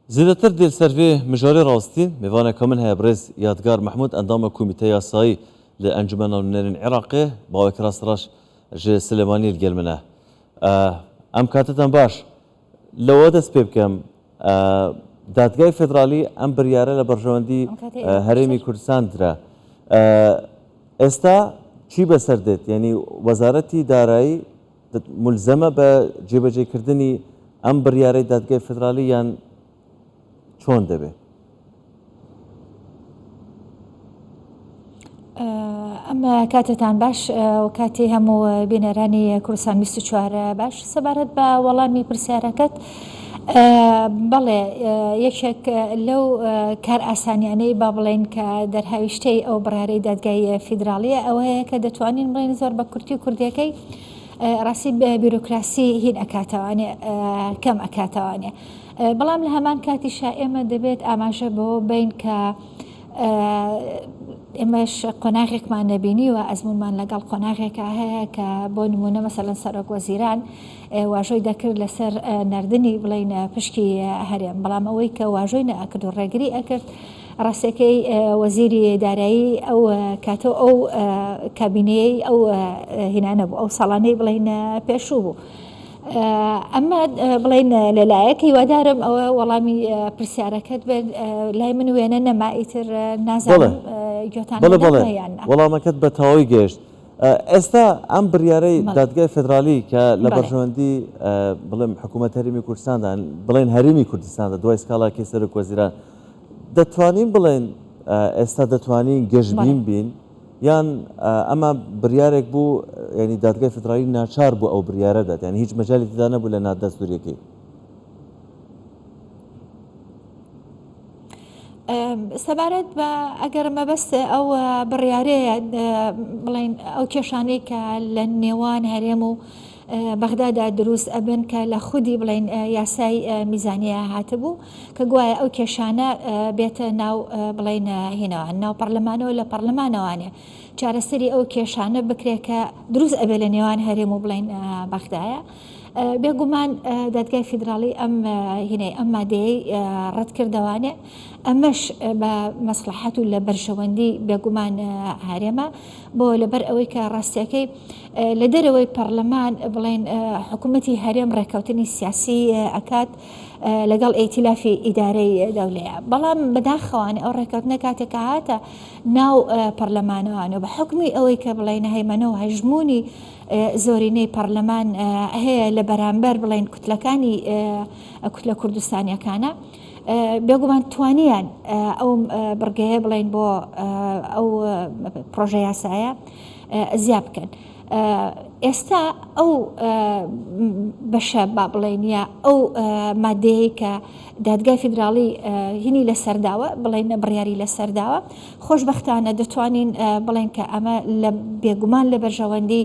زیاتر دل سروی مجاری راستین میوان کامل های برز یادگار محمود اندام کمیته یاسایی لانجمن النرین عراقی با وکراس راش ج سلیمانی الگلمنه ام کاتتان باش لو دست بکم دادگاه فدرالی ام بریاره لبرجواندی هرمی کردستان درا استا چی بسردت یعنی وزارتی دارایی ملزمه به جبهه کردنی ام بریاره دادگاه فدرالی یان چۆن دەبێ؟ ئەمە کاتتان باش و کاتی هەموو بینەرانی کوردستان 24 باش سەبارەت بە وەڵامی پرسیارەکەت بەڵێ یەکێک لەو کار ئاسانیانەی با بڵێن کە دەرهاویشتەی ئەو بڕارەی دادگای فیدراڵیە ئەوەیە کە دەتوانین بڵێن زۆر بە کورتی و کوردیەکەی ڕاستی بیرۆکراسی هین ئەکاتەوانێ کەم ئەکاتەوانێ بەڵام لە هەمان کاتیشا ئێمە دەبێت ئاماژە بۆ بین کە ئێمەش قۆناغێکمان نەبینی و ئەزمونمان لەگەڵ قۆناغێکە هەیە کە بۆ نمونە مەسەڵەن سەرۆک وەزیران واژۆی دەکرد لەسەر نردنی بڵین پشکی هەرێم بەڵام ئەوەی کە واژۆی نەئەکرد و ڕێگری ئەکرد ڕاستەکەی وەزیری دارایی ئەو کاتۆ ئەو کابینەیەی ئەو هینانە بوو ئەو ساڵانەی بڵین پێشوو بوو. ئەمە بڵین لەلایەک هیوادارم ئەوە وەڵامی پرسیارەکەت بێت لای من وێنە نەما ئیتر نازانم گوێتان وەڵامەکەت بە تەواوی گەشت. ئێستا ئەم بریارەی دادگای فدرالی کە لە بەرژەوەندی بڵێم حکوومەت هەرێمی کوردستاندا بڵێن هەرێمی کوردستاندا دوای سکاڵاکی سەرۆک وەزیران دەتوانین بڵێن ئێستا دەتوانین گەشتبین بین یان ئەمە بریارێک بوو ینی دادگای فدرالی ناچار بوو ئەو بریارە دەات یعنی هیچ مەجالی تێدا نەبوو لە نادەستوریەکەی. سەبارەت بە ئەگەر مەبەستە ئەو بڕیارەیە بڵین ئەو کێشانەی کە لە نێوان هەرێم و بەغدادا دروست ئەبن کە لە خودی بڵین یاسای میزانیە هاتبوو کە گوایە ئەو کێشانە بێتە ناو بڵین هینەوە ناو پەرلەمانەوە لە پەرلەمانەوانێ چارەسەری ئەو کێشانە بکرێت کە دروست ئەبێ لە نێوان هەرێم و بڵین بەغدایە بێگومان دادگای فیدراڵی ئەم هینەی ئەم مادەیەی ڕەت کردوانێ ئەمەش بە مەسلحەت و لە بەرژەوەندی بێگومان هەرێمە بۆ لەبەر ئەوەی کە ڕاستیەکەی لە دەرەوەی پەرلەمان بڵێن حکوومەتی هەرێم ڕێکەوتنی سیاسی ئەکات لەگەڵ ئەیتیلافی ئیدارەی دەولەیە بەڵام بەداخەوانێ ئەو ڕێکەوتنە کاتێکە هاتە ناو پەرلەمانەوانە بە حکمی ئەوەی کە بڵێن هەیمەنەوە هەژمونی زۆرینەی پەرلەمان هەیە لە بەرامبەر بڵێن کوتلەکانی کوتلە کوردستانیەکانە بێگومان توانیان ئەو بڕگەیە بڵێن بۆ ئەو پرۆژە یاسایە زیاد بکەن. ئێستا ئەو بەشە با بڵێنە ئەو مادەیە کە دادگای فیدراڵی هینی لە سەرداوە بڵێن بڕیاری لە سەرداوە خۆشبەختانە دەتوانین بڵێن کە ئەمە لە بێگومان لە بەرژەوەندی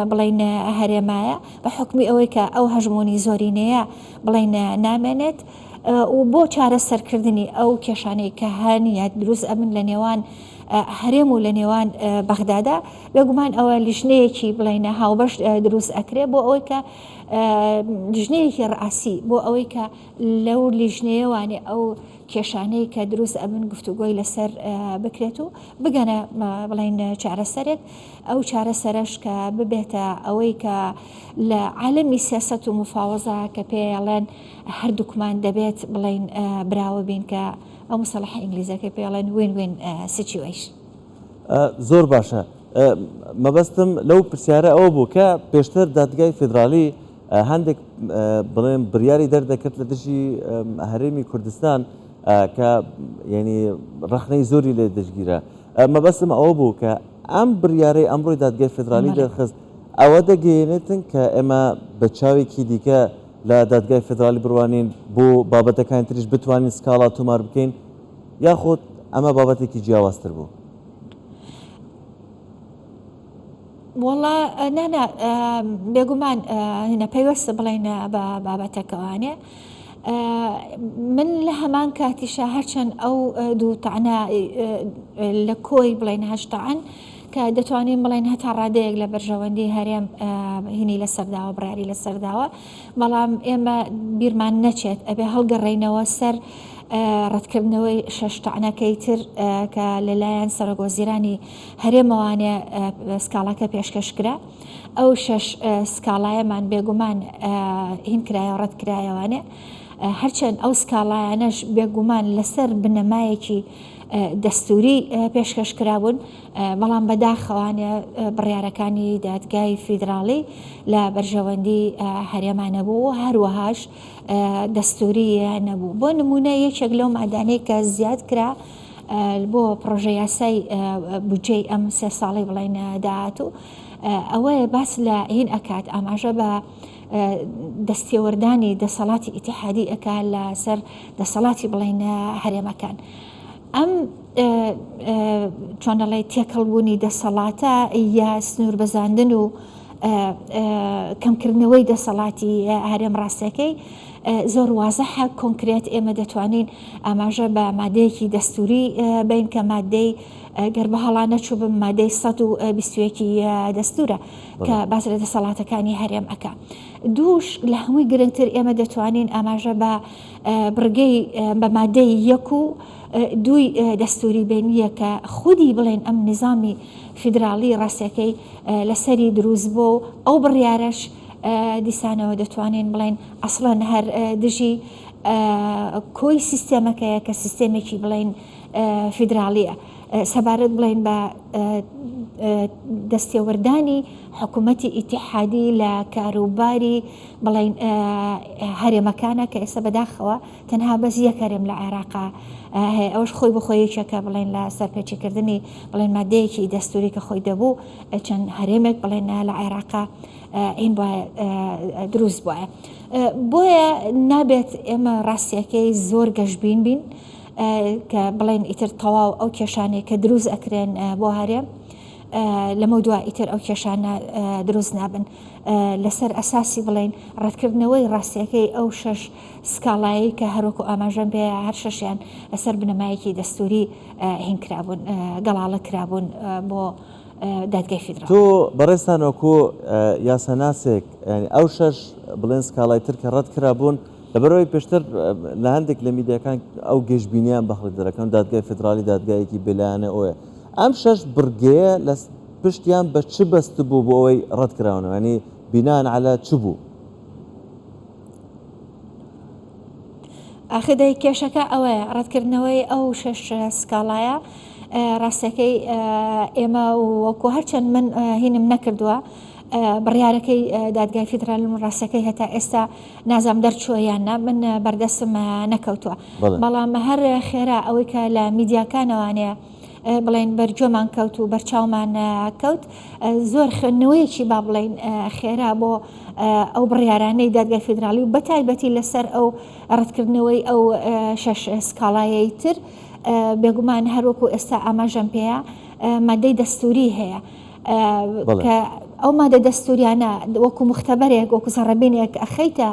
بڵێن هەرێمایە بە حکمی ئەوەی کە ئەو هەژمونی زۆرینەیە بڵێن نامێنێت و بۆ چارە سەرکردنی ئەو کێشانەی کە هەنیە دروست ئەبن لە نێوان هەرێم و لە نێوان بەغدادا بێگومان ئەوە لیژنەیەکی بڵێنە هاوبەش دروست ئەکرێ بۆ ئەوەی کە لیژنەیەکی ڕاسی بۆ ئەوەی کە لەو لیژنەیەوانێ ئەو کێشانەی کە دروست ئەبن گفتوگۆی لەسەر بکرێت و بگەنە بڵێن چارەسەرێک ئەو چارەسەرش کە ببێتە ئەوەی کە لە عالەمی سیاسەت و مفاوەزە کە پێڵێن هەردووکمان دەبێت بڵێن براوە بین کە ئەو مصطلحە ئینگلیزەکە پێڵێن وین وین سیچویشن. زۆر باشە مەبەستم لەو پرسیارە ئەوە بوو کە پێشتر دادگای فیدرالی هەندێک بڵێن بریاری دەردەکرد لە دژی هەرێمی کوردستان کە ینی ڕخنەی زۆری لێ دەستگیرە مەبەستم ئەوە بوو کە ئەم بریارەی ئەمڕۆی دادگای فیدرالی دەرخست ئەوە دەگەیەنێتن کە ئێمە بە چاوێکی دیکە لە دادگای فیدرالی بڕوانین بۆ بابەتەکان تریش بتوانین سکاڵا تۆمار بکەین یاخۆت ئەمە بابەتێکی جیاوازتر بوو. وڵا نانا بێگومان هینە پەیوەستە بڵێن بە بابەتەکەوانێ من لە هەمان کاتیشە هەرچەند ئەو دوو تەعنا لە کۆی بڵێن هەشتەعەن کە دەتوانین بڵێن هەتا ڕادەیەک لە بەرژەوەندی هەرێم هینی لەسەرداوە بڕیاری لەسەرداوە بەڵام ئێمە بیرمان نەچێت ئەبێ هەڵگەڕێینەوە سەر ڕەتکردنەوەی شەش تەعنەکەی تر کە لەلایەن سەرۆکوەزیرانی هەرێمەوانێ سکاڵاکە پێشکەشکرا ئەو شەش سکاڵایەمان بێگومان هین کرایە ڕەت کرایەوانێ هەرچەند ئەو سکاڵایانەش بێگومان لەسەر بنەمایەکی دەستوری پێشکەشکرابوون بەڵام بەداخەوانێ بڕیارەکانی دادگای فیدراڵی لە بەرژەوەندی هەرێمانە بوو هەروەهاش دەستوری نەبوو بۆ نمونە یەکێک لەو مادانەی کە زیاد کرا بۆ پرۆژە یاسای بودجەی ئەم سێ ساڵی بڵێن داهاتوو ئەوەیە باس لە هین ئەکات ئاماژە بە دەستێوەردانی دەسەڵاتی ئیتیحادی ئەکا لەسەر دەسەڵاتی بڵێن هەرێمەکان ئەم چۆن دەڵێ تێکەڵبوونی دەسەڵاتە یا سنوور بەزاندن و کەمکردنەوەی دەسەڵاتی هەرێم ڕاستەکەی زۆر وازەحە کۆنکرێت ئێمە دەتوانین ئاماژە بە مادەیەکی دەستوری بین کە مادەی گەر بە هەڵا نەچوو بم مادەی 121 دەستورە کە باس لە دەسەڵاتەکانی هەرێم ئەکا دووش لە هەمووی گرنگتر ئێمە دەتوانین ئاماژە بە بڕگەی بە مادەی یەک و دوی دەستوری بینیە کە خودی بڵێن ئەم نظامی فیدراڵی ڕاستەکەی لەسەری دروست بۆ ئەو بڕیارەش دیسانەوە دەتوانین بڵێن ئەسڵەن هەر دژی کۆی سیستێمەکەیە کە سیستێمێکی بڵێن فیدراڵیە سەبارەت بڵێن بە دەستێوەردانی حکوومەتی ئیتیحادی لە کاروباری بڵێن هەرێمەکانە کە ئێستا بەداخەوە تەنها بەس یەک هەرێم لە عێراقا هەیە ئەوش خۆی بخۆیەکێکە بڵێن لە سەرپێچیکردنی بڵێن مادەیەکی دەستوری کە خۆی دەبوو چەند هەرێمێک بڵێن لە عێراقا این دروست بووە بۆیە نابێت ئێمە ڕاستیەکەی زۆر گەشتبین بین کە بڵێن ئیتر تەواو ئەو کێشانەی کە دروست ئەکرێن بۆ هەرێم لەمە دوای ئیتر ئەو کێشانە دروست نابن لەسەر ئەساسی بڵێن ڕەتکردنەوەی ڕاستیەکەی ئەو شەش سکاڵایی کە هەروەکو ئاماژەم پێ هەر شەشیان لەسەر بنەمایەکی دەستوری هین کرابوون گەڵاڵە کرابوون بۆ دادگای فیدراڵ تۆ بەڕێستان وەکو یاسەناسێک ئەو شەش بڵێن سکاڵای تر کە ڕەت کرابوون لەبەرەوەی پێشتر لە هەندێک لە میدیاکان ئەو گەشتبینیان بە خەڵک دەکەن دادگای فیدراڵی دادگایەکی بێلایەنە ئەوە ئەم شەش بڕگەیە لە پشتیان بە چ بەست بوو بۆ ئەوەی ڕەت کراونەوە ینی بینان عەلا چ بوو ئاخدەی کێشەکە ئەوەیە ڕەتکردنەوەی ئەو شەش سکاڵایە ڕاستەکەی ئێمە وەکو هەرچەند من هینم نەکردووە بڕیارەکەی دادگای فیدراڵ ڕاستەکەی هەتا ئێستا نازام دەرچووە یاننا من بەردەستم نەکەوتووە بەڵام هەر خێرا ئەوەی کە لە میدیاکانەوانەیە بڵێن بەرجۆمان کەوت و بەرچاومان کەوت زۆر خوێندنەوەیەکی با بڵێن خێرا بۆ ئەو بڕیارانەی دادگای فیدراڵی و بەتایبەتی لەسەر ئەو ڕەتکردنەوەی ئەو شەش سکاڵایەی تر بێگومان هەروەکو ئێستا ئاماژەم پێەیە مادەی دەستوری هەیە کە ئەو مادە دەستوریانە وەکو مختبەرێک وەکو زەڕەبینێک ئەخەیتە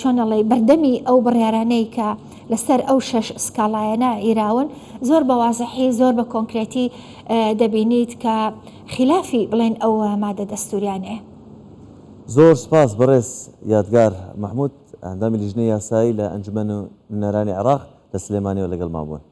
چۆنەڵێ بەردەمی ئەو بڕیارانەی کە لەسەر ئەو شەش سکاڵایەنە ئیراون زۆر بە وازەحی زۆر بە کۆنکرێتی دەبینیت کە خلافی بڵێن ئەو مادە دەستوریانەیە زۆر سپاس بەڕێز یادگار محمود ئەندامی لیژنەی یاسایی لە ئەنجومەن نوێنەرانی عێراق لە سلێمانیەوە لەگەڵ مابوون